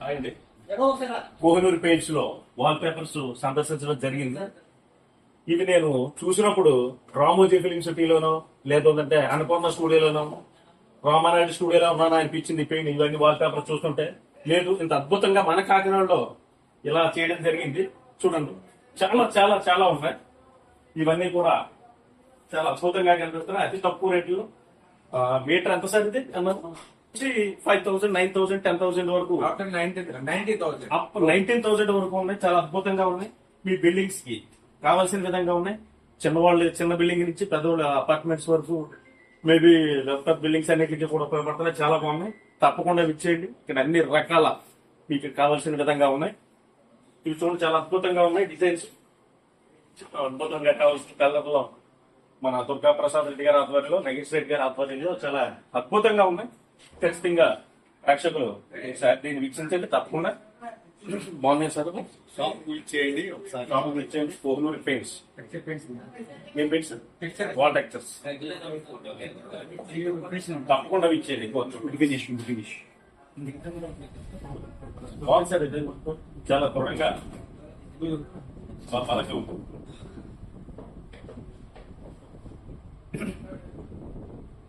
అండి కోహినూరు పెయింట్స్ లో wall papers సందర్శించడం జరిగింది. ఇవి నేను చూసినప్పుడు రామోజీ ఫిలిం సిటీలోనో లేదంటే అన్నపూర్ణ స్టూడియోలోనో రామానాయుడు స్టూడియోలో ఉన్నాను అనిపించింది. పెయింట్ ఇవన్నీ వాల్ పేపర్ చూస్తుంటే లేదు, ఇంత అద్భుతంగా మన కాకినాడలో ఇలా చేయడం జరిగింది. చూడండి, చాలా చాలా చాలా ఉన్నాయి. ఇవన్నీ కూడా చాలా అద్భుతంగా కనిపిస్తున్నాయి. అతి తక్కువ రేట్లు. మీటర్ ఎంత సార్ ఇది? 5,000, 9,000, 10,000 వరకు, 19,000 వరకు ఉన్నాయి. చాలా అద్భుతంగా ఉన్నాయి. మీ బిల్డింగ్స్ కి కావాల్సిన విధంగా ఉన్నాయి. చిన్న బిల్డింగ్ నుంచి పెద్దవాళ్ళ అపార్ట్మెంట్స్ వరకు, మేబీ పెద్ద బిల్డింగ్స్ అన్నిటికీ కూడా ఉపయోగపడుతున్నాయి. చాలా బాగున్నాయి. తప్పకుండా విచ్చేయండి. ఇక్కడ అన్ని రకాల మీకు కావాల్సిన విధంగా ఉన్నాయి. ఇవి చూడండి, చాలా అద్భుతంగా ఉన్నాయి. డిజైన్స్ అద్భుతంగా కావాల్సిన కలర్ లో మన దుర్గా ప్రసాద్ రెడ్డి గారి ఆధ్వర్యంలో, నగేష్ రెడ్డి గారి ఆధ్వర్యంలో చాలా అద్భుతంగా ఉన్నాయి. ఖచ్చితంగా ప్రేక్షకులు దీన్ని వీక్షించండి. తప్పకుండా బాగున్నాయి సార్. షాప్ చేయండి, ఒకసారి షాప్ చేయండి. కోహినూరు పెయింట్స్, ఏం పెయింట్స్? Wall textures. తప్పకుండా ఇచ్చేయండి. బాగుంది సార్. ఇది చాలా త్వరగా పలకం.